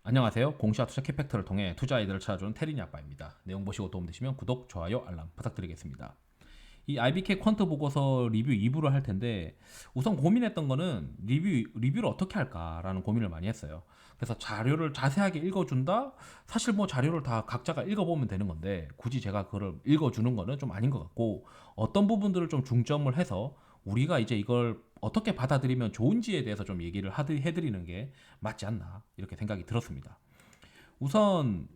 안녕하세요. 공시와 투자 키팩터를 통해 투자 아이디어를 찾아주는 테린이 아빠입니다. 내용 보시고 도움되시면 구독, 좋아요, 알람 부탁드리겠습니다. 이 IBK 퀀트 보고서 리뷰 2부를 할 텐데 우선 고민했던 거는 리뷰를 어떻게 할까라는 고민을 많이 했어요. 그래서 자료를 자세하게 읽어준다? 사실 뭐 자료를 다 각자가 읽어보면 되는 건데 굳이 제가 그걸 읽어주는 거는 좀 아닌 것 같고 어떤 부분들을 좀 중점을 해서 우리가 이제 이걸 어떻게 받아들이면 좋은지에 대해서 좀 얘기를 해드리는 게 맞지 않나 이렇게 생각이 들었습니다. 우선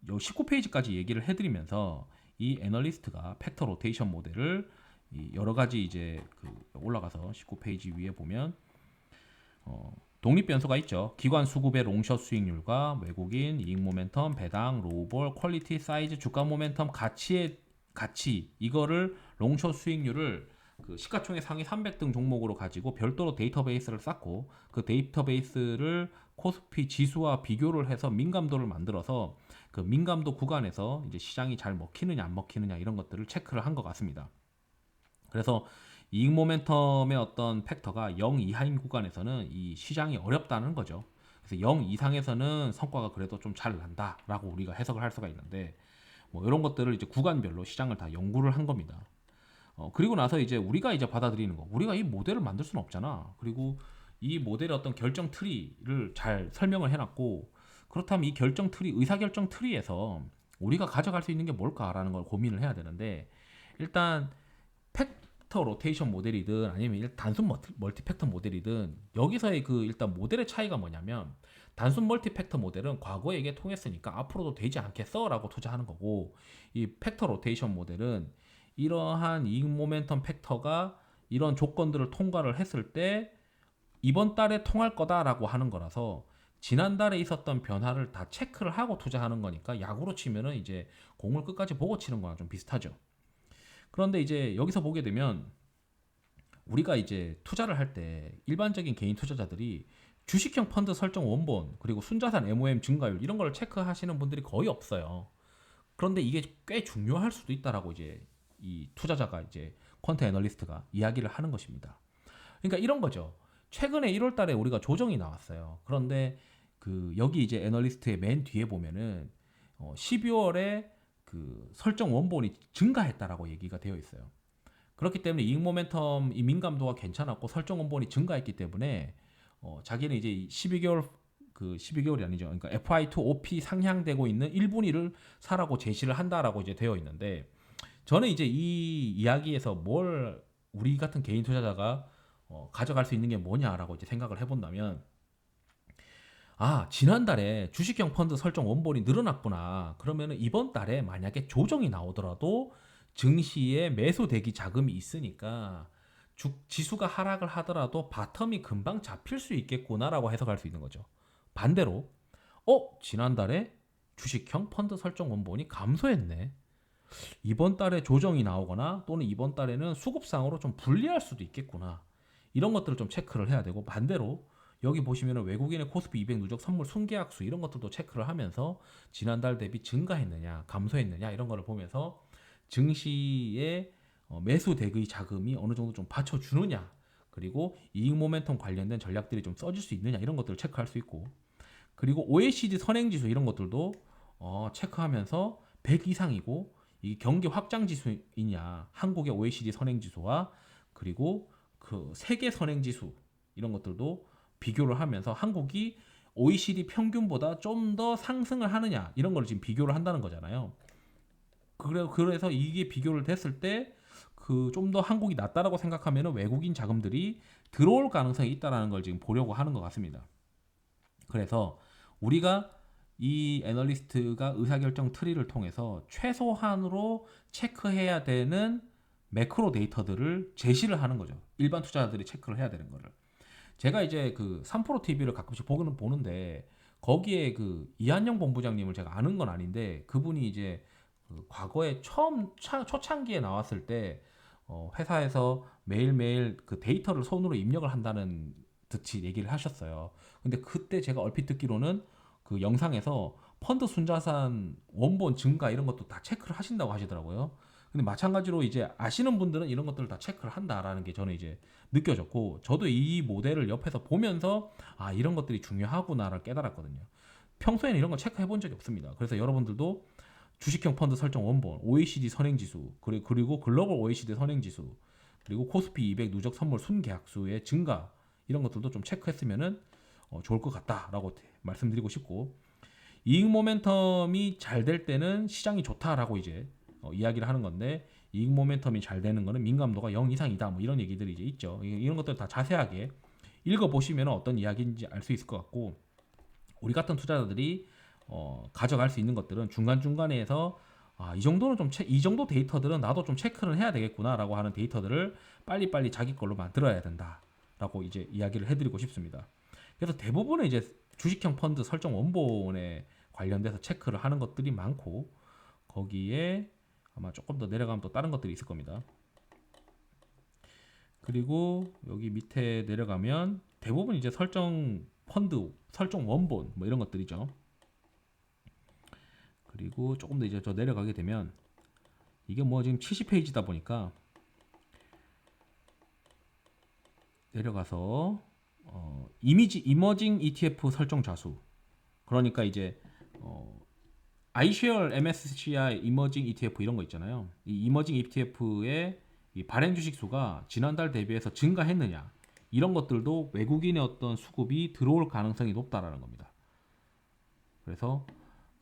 19페이지까지 얘기를 해드리면서 이 애널리스트가 팩터 로테이션 모델을 여러 가지 이제 올라가서 19페이지 위에 보면 독립 변수가 있죠. 기관 수급의 롱숏 수익률과 외국인 이익 모멘텀, 배당, 로우볼, 퀄리티, 사이즈, 주가 모멘텀, 가치 이거를 롱숏 수익률을 그 시가총액 상위 300등 종목으로 가지고 별도로 데이터베이스를 쌓고 그 데이터베이스를 코스피 지수와 비교를 해서 민감도를 만들어서 그 민감도 구간에서 이제 시장이 잘 먹히느냐 안 먹히느냐 이런 것들을 체크를 한 것 같습니다. 그래서 이익 모멘텀의 어떤 팩터가 0 이하인 구간에서는 이 시장이 어렵다는 거죠. 그래서 0 이상에서는 성과가 그래도 좀 잘 난다라고 우리가 해석을 할 수가 있는데 뭐 이런 것들을 이제 구간별로 시장을 다 연구를 한 겁니다. 그리고 나서 이제 우리가 이제 받아들이는 거. 우리가 이 모델을 만들 수는 없잖아. 그리고 이 모델의 어떤 결정 트리를 잘 설명을 해놨고, 그렇다면 이 결정 트리, 의사결정 트리에서 우리가 가져갈 수 있는 게 뭘까라는 걸 고민을 해야 되는데, 일단 팩터 로테이션 모델이든 아니면 단순 멀티팩터 모델이든 여기서의 그 일단 모델의 차이가 뭐냐면 단순 멀티팩터 모델은 과거에 이게 통했으니까 앞으로도 되지 않겠어라고 투자하는 거고 이 팩터 로테이션 모델은 이러한 이익 모멘텀 팩터가 이런 조건들을 통과를 했을 때 이번 달에 통할 거다라고 하는 거라서 지난달에 있었던 변화를 다 체크를 하고 투자하는 거니까 야구로 치면은 이제 공을 끝까지 보고 치는 거랑 좀 비슷하죠. 그런데 이제 여기서 보게 되면 우리가 이제 투자를 할 때 일반적인 개인 투자자들이 주식형 펀드 설정 원본 그리고 순자산 MOM 증가율 이런 걸 체크하시는 분들이 거의 없어요. 그런데 이게 꽤 중요할 수도 있다라고 이제 이 투자자가 이제 퀀트 애널리스트가 이야기를 하는 것입니다. 그러니까 이런 거죠. 최근에 1월 달에 우리가 조정이 나왔어요. 그런데 그 여기 이제 애널리스트의 맨 뒤에 보면은 12월에 그 설정 원본이 증가했다라고 얘기가 되어 있어요. 그렇기 때문에 이익 모멘텀 이 민감도가 괜찮았고 설정 원본이 증가했기 때문에 자기는 이제 12개월 그 12개월이 아니죠. 그러니까 FI2 OP 상향되고 있는 1분위를 사라고 제시를 한다라고 이제 되어 있는데 저는 이제 이 이야기에서 뭘 우리 같은 개인 투자자가 가져갈 수 있는 게 뭐냐라고 이제 생각을 해본다면 지난달에 주식형 펀드 설정 원본이 늘어났구나. 그러면은 이번 달에 만약에 조정이 나오더라도 증시에 매수 대기 자금이 있으니까 지수가 하락을 하더라도 바텀이 금방 잡힐 수 있겠구나라고 해석할 수 있는 거죠. 반대로 지난달에 주식형 펀드 설정 원본이 감소했네. 이번 달에 조정이 나오거나 또는 이번 달에는 수급상으로 좀 불리할 수도 있겠구나. 이런 것들을 좀 체크를 해야 되고 반대로 여기 보시면 외국인의 코스피 200 누적 선물 순계약 수 이런 것들도 체크를 하면서 지난달 대비 증가했느냐 감소했느냐 이런 거를 보면서 증시의 매수 대의 자금이 어느 정도 좀 받쳐주느냐 그리고 이익 모멘텀 관련된 전략들이 좀 써질 수 있느냐 이런 것들을 체크할 수 있고 그리고 OECD 선행지수 이런 것들도 체크하면서 100 이상이고 이 경기 확장 지수이냐 한국의 OECD 선행지수와 그리고 그 세계 선행지수 이런 것들도 비교를 하면서 한국이 OECD 평균보다 좀 더 상승을 하느냐 이런 걸 지금 비교를 한다는 거잖아요. 그래서 이게 비교를 됐을 때 그 좀 더 한국이 낫다라고 생각하면 외국인 자금들이 들어올 가능성이 있다라는 걸 지금 보려고 하는 것 같습니다. 그래서 우리가 이 애널리스트가 의사결정 트리를 통해서 최소한으로 체크해야 되는 매크로 데이터들을 제시를 하는 거죠. 일반 투자자들이 체크를 해야 되는 거를. 제가 이제 그 3프로 TV를 가끔씩 보기는 보는데 거기에 그 이한영 본부장님을 제가 아는 건 아닌데 그분이 이제 그 과거에 초창기에 나왔을 때 회사에서 매일매일 그 데이터를 손으로 입력을 한다는 듯이 얘기를 하셨어요. 근데 그때 제가 얼핏 듣기로는 그 영상에서 펀드 순자산 원본 증가 이런 것도 다 체크를 하신다고 하시더라고요. 근데 마찬가지로 이제 아시는 분들은 이런 것들을 다 체크를 한다라는 게 저는 이제 느껴졌고 저도 이 모델을 옆에서 보면서 이런 것들이 중요하구나를 깨달았거든요. 평소에는 이런 거 체크해 본 적이 없습니다. 그래서 여러분들도 주식형 펀드 설정 원본, OECD 선행지수, 그리고 글로벌 OECD 선행지수, 그리고 코스피 200 누적 선물 순계약수의 증가 이런 것들도 좀 체크했으면은 좋을 것 같다라고 말씀드리고 싶고, 이익 모멘텀이 잘 될 때는 시장이 좋다라고 이제 이야기를 하는 건데, 이익 모멘텀이 잘 되는 거는 민감도가 0 이상이다 뭐 이런 얘기들이 이제 있죠. 이런 것들 다 자세하게 읽어 보시면 어떤 이야기인지 알 수 있을 것 같고, 우리 같은 투자자들이 가져갈 수 있는 것들은 중간중간에서 이 정도는 이 정도 데이터들은 나도 좀 체크를 해야 되겠구나라고 하는 데이터들을 빨리빨리 자기 걸로 만들어야 된다라고 이제 이야기를 해드리고 싶습니다. 그래서 대부분의 이제 주식형 펀드 설정 원본에 관련돼서 체크를 하는 것들이 많고, 거기에 아마 조금 더 내려가면 또 다른 것들이 있을 겁니다. 그리고 여기 밑에 내려가면 대부분 이제 설정 펀드, 설정 원본 뭐 이런 것들이죠. 그리고 조금 더 이제 저 내려가게 되면 이게 뭐 지금 70페이지다 보니까 내려가서 이머징 ETF 설정 자수, 그러니까 이제 iShares MSCI 이머징 ETF 이런 거 있잖아요. 이 이머징 ETF의 이 발행 주식 수가 지난달 대비해서 증가했느냐, 이런 것들도 외국인의 어떤 수급이 들어올 가능성이 높다라는 겁니다. 그래서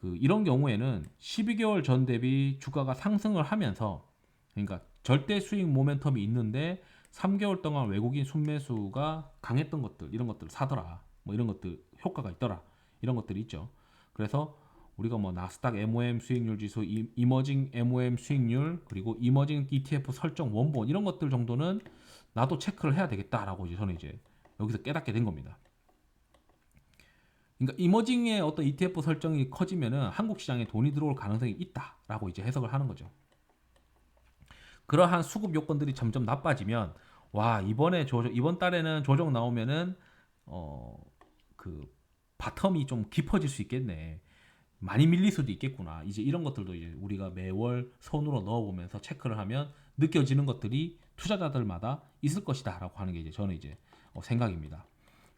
이런 경우에는 12개월 전 대비 주가가 상승을 하면서, 그러니까 절대 수익 모멘텀이 있는데 3개월 동안 외국인 순매수가 강했던 것들, 이런 것들 사더라, 뭐 이런 것들 효과가 있더라, 이런 것들이 있죠. 그래서 우리가 뭐 나스닥 MOM 수익률 지수, 이머징 MOM 수익률, 그리고 이머징 ETF 설정 원본 이런 것들 정도는 나도 체크를 해야 되겠다라고 이제 저는 이제 여기서 깨닫게 된 겁니다. 그러니까 이머징의 어떤 ETF 설정이 커지면은 한국 시장에 돈이 들어올 가능성이 있다라고 이제 해석을 하는 거죠. 그러한 수급 요건들이 점점 나빠지면, 와, 이번 달에는 조정 나오면은 그 바텀이 좀 깊어질 수 있겠네, 많이 밀릴 수도 있겠구나, 이제 이런 것들도 이제 우리가 매월 손으로 넣어보면서 체크를 하면 느껴지는 것들이 투자자들마다 있을 것이다라고 하는 게 이제 저는 이제 생각입니다.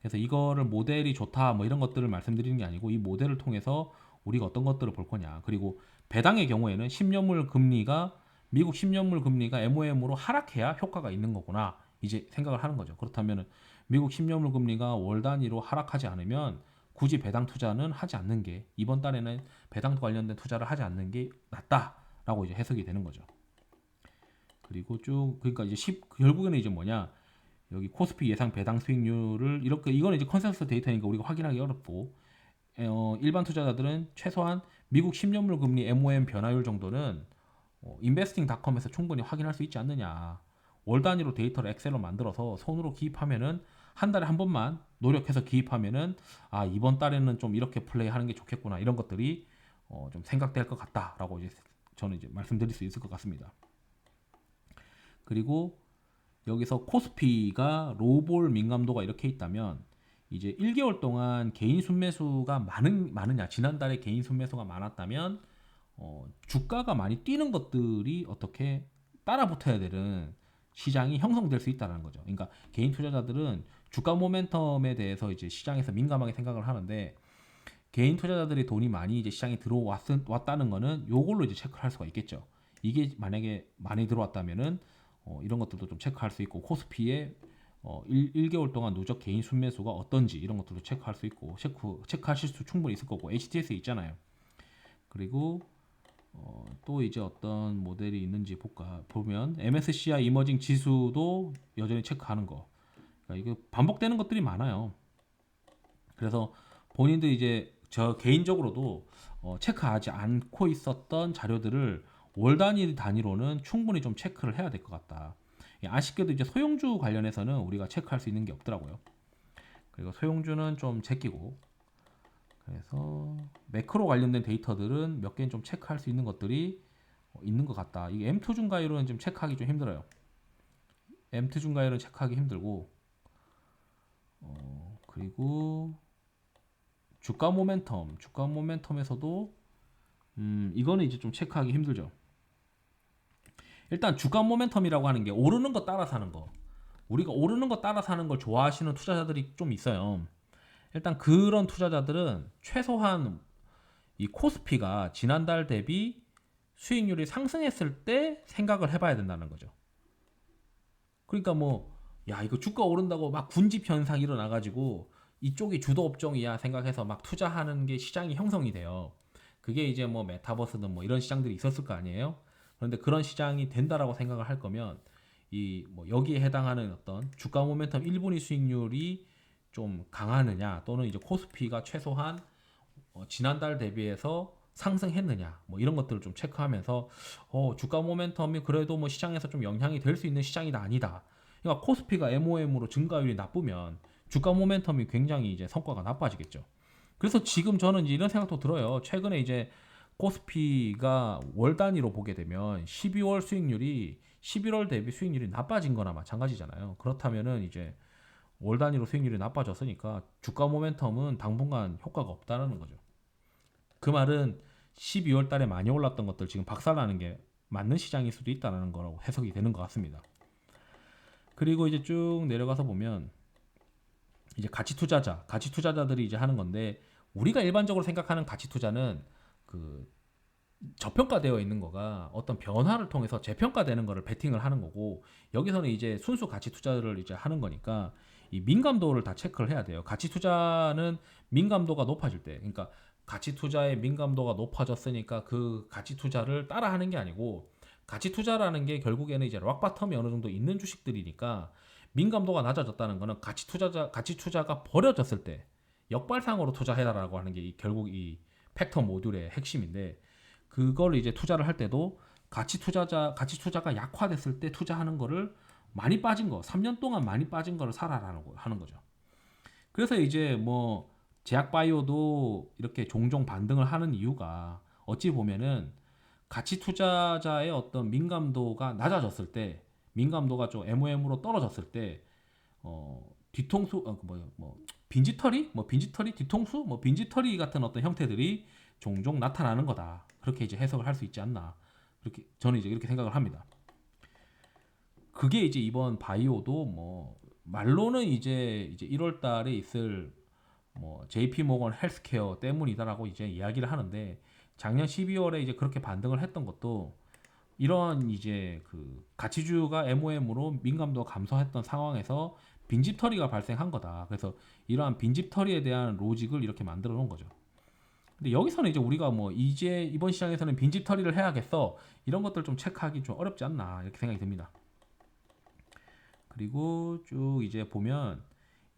그래서 이거를 모델이 좋다 뭐 이런 것들을 말씀드리는 게 아니고, 이 모델을 통해서 우리가 어떤 것들을 볼 거냐, 그리고 배당의 경우에는 10년물 금리가 미국 10년물 금리가 MOM으로 하락해야 효과가 있는 거구나, 이제 생각을 하는 거죠. 그렇다면 미국 10년물 금리가 월 단위로 하락하지 않으면 굳이 배당 투자는 하지 않는 게, 이번 달에는 배당 관련된 투자를 하지 않는 게 낫다라고 이제 해석이 되는 거죠. 그리고 쭉 그러니까 이제 결국에는 이제 뭐냐, 여기 코스피 예상 배당 수익률을 이렇게, 이거는 이제 컨센서스 데이터니까 우리가 확인하기 어렵고, 일반 투자자들은 최소한 미국 10년물 금리 MOM 변화율 정도는 investing.com에서 충분히 확인할 수 있지 않느냐. 월 단위로 데이터를 엑셀로 만들어서 손으로 기입하면은, 한 달에 한 번만 노력해서 기입하면은 이번 달에는 좀 이렇게 플레이하는 게 좋겠구나, 이런 것들이 좀 생각될 것 같다라고 이제 저는 이제 말씀드릴 수 있을 것 같습니다. 그리고 여기서 코스피가 로볼 민감도가 이렇게 있다면, 이제 1개월 동안 개인 순매수가 많으냐, 지난달에 개인 순매수가 많았다면 주가가 많이 뛰는 것들이 어떻게 따라붙어야 되는 시장이 형성될 수 있다는 거죠. 그러니까 개인 투자자들은 주가 모멘텀에 대해서 이제 시장에서 민감하게 생각을 하는데, 개인 투자자들이 돈이 많이 이제 시장에 들어왔다는 거는 요걸로 이제 체크할 수가 있겠죠. 이게 만약에 많이 들어왔다면은 이런 것들도 좀 체크할 수 있고, 코스피의 1개월 동안 누적 개인 순매수가 어떤지 이런 것들도 체크할 수 있고, 체크하실 수 충분히 있을 거고, HTS 있잖아요. 그리고 또 이제 어떤 모델이 있는지 보면 MSCI 이머징 지수도 여전히 체크하는 거. 그러니까 이거 반복되는 것들이 많아요. 그래서 본인도 이제 저 개인적으로도 체크하지 않고 있었던 자료들을 월 단위로는 충분히 좀 체크를 해야 될 것 같다. 아쉽게도 이제 소형주 관련해서는 우리가 체크할 수 있는 게 없더라고요. 그리고 소형주는 좀 제끼고, 그래서 매크로 관련된 데이터들은 몇 개는 좀 체크할 수 있는 것들이 있는 것 같다. 이게 M2 중가율은 좀 체크하기 좀 힘들어요. M2 중가율은 체크하기 힘들고, 그리고 주가 모멘텀에서도 이거는 이제 좀 체크하기 힘들죠. 일단 주가 모멘텀이라고 하는 게 오르는 거 따라 사는 거. 우리가 오르는 거 따라 사는 걸 좋아하시는 투자자들이 좀 있어요. 일단 그런 투자자들은 최소한 이 코스피가 지난달 대비 수익률이 상승했을 때 생각을 해봐야 된다는 거죠. 그러니까 뭐, 야, 이거 주가 오른다고 막 군집 현상 일어나가지고 이쪽이 주도 업종이야 생각해서 막 투자하는 게 시장이 형성이 돼요. 그게 이제 뭐 메타버스든 뭐 이런 시장들이 있었을 거 아니에요? 그런데 그런 시장이 된다라고 생각을 할 거면 이 뭐 여기에 해당하는 어떤 주가 모멘텀 1분위 수익률이 좀 강하느냐 또는 이제 코스피가 최소한 지난달 대비해서 상승했느냐 뭐 이런 것들을 좀 체크하면서 주가 모멘텀이 그래도 뭐 시장에서 좀 영향이 될 수 있는 시장이다 아니다. 그러니까 코스피가 MOM으로 증가율이 나쁘면 주가 모멘텀이 굉장히 이제 성과가 나빠지겠죠. 그래서 지금 저는 이제 이런 생각도 들어요. 최근에 이제 코스피가 월 단위로 보게 되면 12월 수익률이 11월 대비 수익률이 나빠진 거나 마찬가지잖아요. 그렇다면은 이제 월 단위로 수익률이 나빠졌으니까 주가 모멘텀은 당분간 효과가 없다는 거죠. 그 말은 12월 달에 많이 올랐던 것들 지금 박살나는 게 맞는 시장일 수도 있다는 거라고 해석이 되는 것 같습니다. 그리고 이제 쭉 내려가서 보면 이제 가치 투자자들이 이제 하는 건데 우리가 일반적으로 생각하는 가치 투자는 그 저평가되어 있는 거가 어떤 변화를 통해서 재평가되는 거를 베팅을 하는 거고 여기서는 이제 순수 가치 투자를 이제 하는 거니까 이 민감도를 다 체크를 해야 돼요. 가치 투자는 민감도가 높아질 때, 그러니까 가치 투자의 민감도가 높아졌으니까 그 가치 투자를 따라하는 게 아니고 가치 투자라는 게 결국에는 이제 락바텀이 어느 정도 있는 주식들이니까 민감도가 낮아졌다는 거는 가치 투자가 버려졌을 때 역발상으로 투자해라라고 하는 게 결국 이 팩터 모듈의 핵심인데 그걸 이제 투자를 할 때도 가치 투자가 약화됐을 때 투자하는 거를 많이 빠진 거, 3년 동안 많이 빠진 거를 사라라는 거 하는 거죠. 그래서 이제 뭐 제약 바이오도 이렇게 종종 반등을 하는 이유가 어찌 보면은 가치 투자자의 어떤 민감도가 낮아졌을 때, 민감도가 좀 MOM으로 떨어졌을 때, 뒤통수, 빈지털이, 뒤통수, 빈지털이 같은 어떤 형태들이 종종 나타나는 거다. 그렇게 이제 해석을 할 수 있지 않나. 그렇게 저는 이제 이렇게 생각을 합니다. 그게 이제 이번 바이오도 뭐 말로는 이제 1월 달에 있을 뭐 JP 모건 헬스케어 때문이다라고 이제 이야기를 하는데 작년 12월에 이제 그렇게 반등을 했던 것도 이런 이제 그 가치주가 MOM으로 민감도가 감소했던 상황에서 빈집털이가 발생한 거다. 그래서 이러한 빈집털이에 대한 로직을 이렇게 만들어 놓은 거죠. 근데 여기서는 이제 우리가 뭐 이제 이번 시장에서는 빈집털이를 해야겠어 이런 것들 좀 체크하기 좀 어렵지 않나 이렇게 생각이 듭니다. 그리고 쭉 이제 보면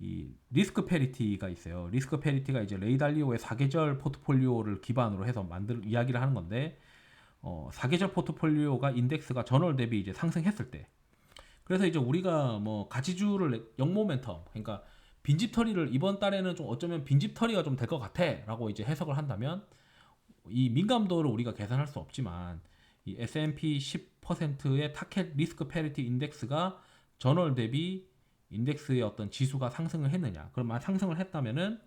이 리스크 페리티가 있어요. 리스크 페리티가 이제 레이 달리오의 사계절 포트폴리오를 기반으로 해서 만들 이야기를 하는 건데 사계절 포트폴리오가 인덱스가 전월 대비 이제 상승했을 때 그래서 이제 우리가 뭐 가치주를 역모멘텀 그러니까 빈집털이를 이번 달에는 좀 어쩌면 빈집털이가 좀 될 것 같아라고 이제 해석을 한다면 이 민감도를 우리가 계산할 수 없지만 이 S&P 10%의 타켓 리스크 페리티 인덱스가 전월 대비 인덱스의 어떤 지수가 상승을 했느냐? 그럼 상승을 했다면은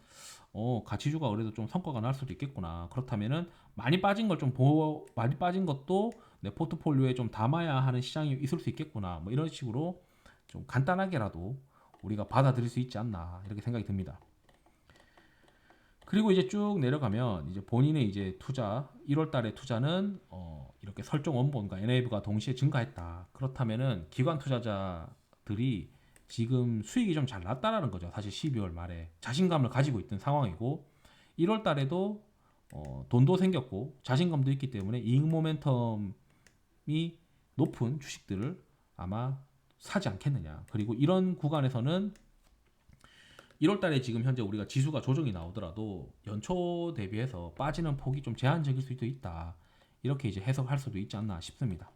가치주가 그래도 좀 성과가 날 수도 있겠구나. 그렇다면은 많이 빠진 것도 내 포트폴리오에 좀 담아야 하는 시장이 있을 수 있겠구나. 뭐 이런 식으로 좀 간단하게라도 우리가 받아들일 수 있지 않나 이렇게 생각이 듭니다. 그리고 이제 쭉 내려가면 이제 본인의 이제 투자 1월 달에 투자는 이렇게 설정 원본과 NAV가 동시에 증가했다. 그렇다면은 기관 투자자들이 지금 수익이 좀 잘 났다라는 거죠. 사실 12월 말에 자신감을 가지고 있던 상황이고 1월 달에도 돈도 생겼고 자신감도 있기 때문에 이익 모멘텀이 높은 주식들을 아마 사지 않겠느냐. 그리고 이런 구간에서는 1월 달에 지금 현재 우리가 지수가 조정이 나오더라도 연초 대비해서 빠지는 폭이 좀 제한적일 수도 있다. 이렇게 이제 해석할 수도 있지 않나 싶습니다.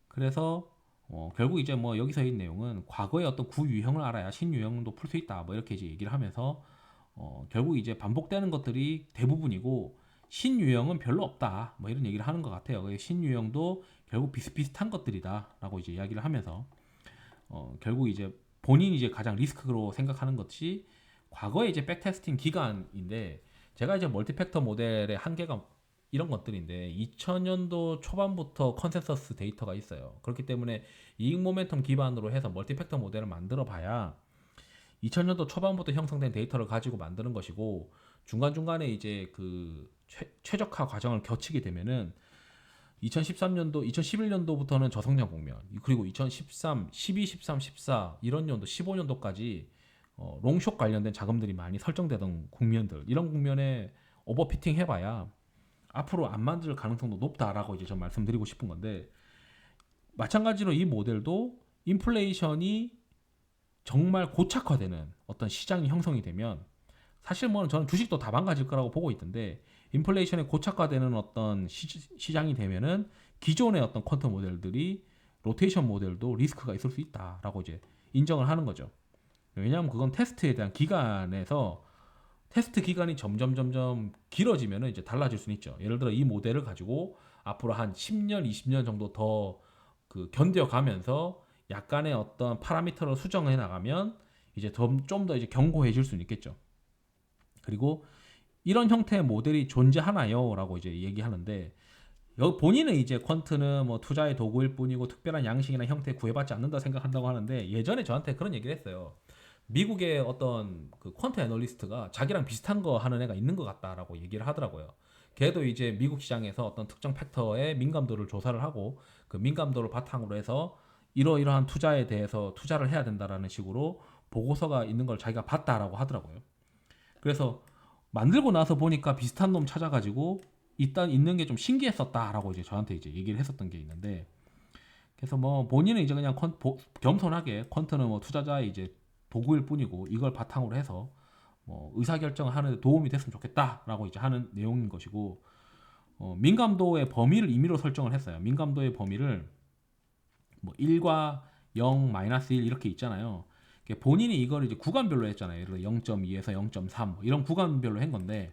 그래서 결국 이제 뭐 여기서 이 내용은 과거의 어떤 구유형을 알아야 신유형도 풀 수 있다. 뭐 이렇게 이제 얘기를 하면서 결국 이제 반복되는 것들이 대부분이고 신유형은 별로 없다. 뭐 이런 얘기를 하는 것 같아요. 신유형도 결국 비슷비슷한 것들이다라고 이제 이야기를 하면서 결국 이제 본인이 이제 가장 리스크로 생각하는 것이 과거의 이제 백테스팅 기간인데 제가 이제 멀티팩터 모델의 한계가 이런 것들인데 2000년도 초반부터 컨센서스 데이터가 있어요. 그렇기 때문에 이익 모멘텀 기반으로 해서 멀티팩터 모델을 만들어 봐야 2000년도 초반부터 형성된 데이터를 가지고 만드는 것이고 중간중간에 이제 그 최적화 과정을 거치게 되면은 2013년도, 2011년도부터는 저성장 국면, 그리고 2013, 12, 13, 14 이런 연도, 15년도까지 롱숏 관련된 자금들이 많이 설정되던 국면들, 이런 국면에 오버피팅 해봐야 앞으로 안 만들 가능성도 높다라고 이제 전 말씀드리고 싶은 건데, 마찬가지로 이 모델도 인플레이션이 정말 고착화되는 어떤 시장이 형성이 되면, 사실 뭐 저는 주식도 다 망가질 거라고 보고 있던데, 인플레이션에 고착화되는 어떤 시장이 되면은 기존의 어떤 퀀터 모델들이, 로테이션 모델도 리스크가 있을 수 있다라고 이제 인정을 하는 거죠. 왜냐하면 그건 테스트에 대한 기간에서, 테스트 기간이 점점 길어지면 이제 달라질 수는 있죠. 예를 들어 이 모델을 가지고 앞으로 한 10년, 20년 정도 더 그 견뎌가면서 약간의 어떤 파라미터를 수정해 나가면 이제 좀 더 이제 견고해질 수는 있겠죠. 그리고 이런 형태의 모델이 존재하나요?라고 이제 얘기하는데, 본인은 이제 퀀트는 뭐 투자의 도구일 뿐이고 특별한 양식이나 형태 구애받지 않는다 생각한다고 하는데, 예전에 저한테 그런 얘기를 했어요. 미국의 어떤 그 퀀트 애널리스트가 자기랑 비슷한 거 하는 애가 있는 것 같다라고 얘기를 하더라고요. 걔도 이제 미국 시장에서 어떤 특정 팩터의 민감도를 조사를 하고 그 민감도를 바탕으로 해서 이러이러한 투자에 대해서 투자를 해야 된다라는 식으로 보고서가 있는 걸 자기가 봤다라고 하더라고요. 그래서 만들고 나서 보니까 비슷한 놈 찾아가지고 일단 있는 게 좀 신기했었다라고 이제 저한테 이제 얘기를 했었던 게 있는데, 그래서 뭐 본인은 이제 그냥 겸손하게 퀀트는 뭐 투자자의 이제 도구일 뿐이고 이걸 바탕으로 해서 뭐 의사결정을 하는 데 도움이 됐으면 좋겠다라고 이제 하는 내용인 것이고, 민감도의 범위를 임의로 설정을 했어요. 민감도의 범위를 뭐 1과 0, 마이너스 1 이렇게 있잖아요. 본인이 이걸 이제 구간별로 했잖아요. 예를 들어 0.2에서 0.3 뭐 이런 구간별로 한 건데,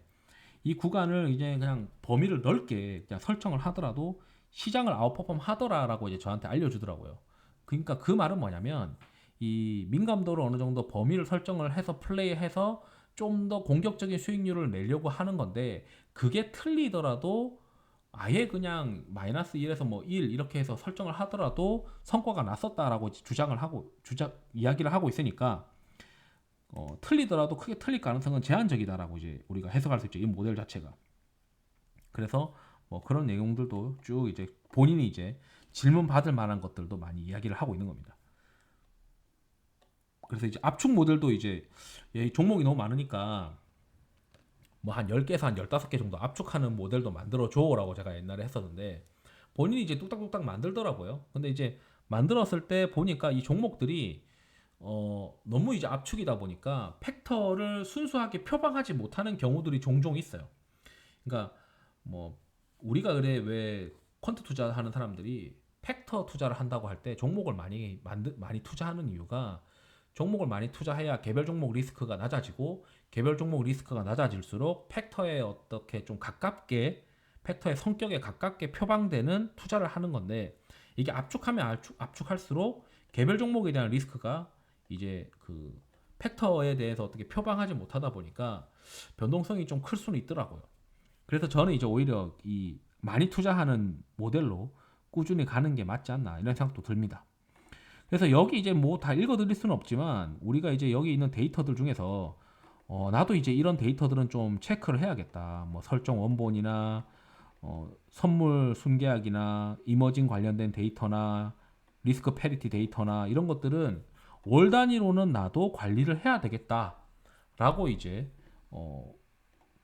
이 구간을 이제 그냥 범위를 넓게 그냥 설정을 하더라도 시장을 아웃퍼폼 하더라라고 이제 저한테 알려주더라고요. 그러니까 그 말은 뭐냐면, 이 민감도를 어느 정도 범위를 설정을 해서 플레이해서 좀 더 공격적인 수익률을 내려고 하는 건데, 그게 틀리더라도 아예 그냥 마이너스 1에서 뭐 1 이렇게 해서 설정을 하더라도 성과가 났었다라고 주장을 하고 이야기를 하고 있으니까, 틀리더라도 크게 틀릴 가능성은 제한적이다라고 이제 우리가 해석할 수 있죠. 이 모델 자체가. 그래서 뭐 그런 내용들도 쭉 이제 본인이 이제 질문 받을 만한 것들도 많이 이야기를 하고 있는 겁니다. 그래서 이제 압축 모델도 이제 종목이 너무 많으니까 뭐 한 10개에서 한 15개 정도 압축하는 모델도 만들어 줘라고 제가 옛날에 했었는데, 본인이 이제 뚝딱뚝딱 만들더라고요. 근데 이제 만들었을 때 보니까 이 종목들이 너무 이제 압축이다 보니까 팩터를 순수하게 표방하지 못하는 경우들이 종종 있어요. 그러니까 뭐 우리가 그래 왜 퀀트 투자하는 사람들이 팩터 투자를 한다고 할 때 종목을 많이 투자하는 이유가, 종목을 많이 투자해야 개별 종목 리스크가 낮아지고, 개별 종목 리스크가 낮아질수록 팩터에 어떻게 좀 가깝게, 팩터의 성격에 가깝게 표방되는 투자를 하는 건데, 이게 압축하면 압축할수록 개별 종목에 대한 리스크가 이제 그 팩터에 대해서 어떻게 표방하지 못하다 보니까 변동성이 좀 클 수는 있더라고요. 그래서 저는 이제 오히려 이 많이 투자하는 모델로 꾸준히 가는 게 맞지 않나 이런 생각도 듭니다. 그래서 여기 이제 뭐 다 읽어드릴 수는 없지만, 우리가 이제 여기 있는 데이터들 중에서 나도 이제 이런 데이터들은 좀 체크를 해야겠다. 뭐 설정 원본이나 선물 순계약이나 이머징 관련된 데이터나 리스크 패리티 데이터나 이런 것들은 월 단위로는 나도 관리를 해야 되겠다라고 이제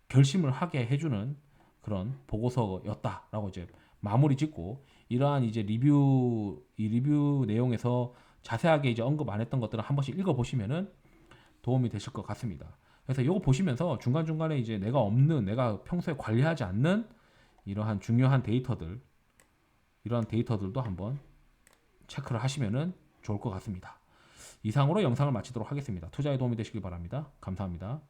결심을 하게 해주는 그런 보고서였다라고 이제 마무리 짓고, 이러한 이제 리뷰 내용에서 자세하게 이제 언급 안 했던 것들을 한 번씩 읽어 보시면은 도움이 되실 것 같습니다. 그래서 이거 보시면서 중간중간에 이제 내가 평소에 관리하지 않는 이러한 중요한 이러한 데이터들도 한번 체크를 하시면은 좋을 것 같습니다. 이상으로 영상을 마치도록 하겠습니다. 투자에 도움이 되시길 바랍니다. 감사합니다.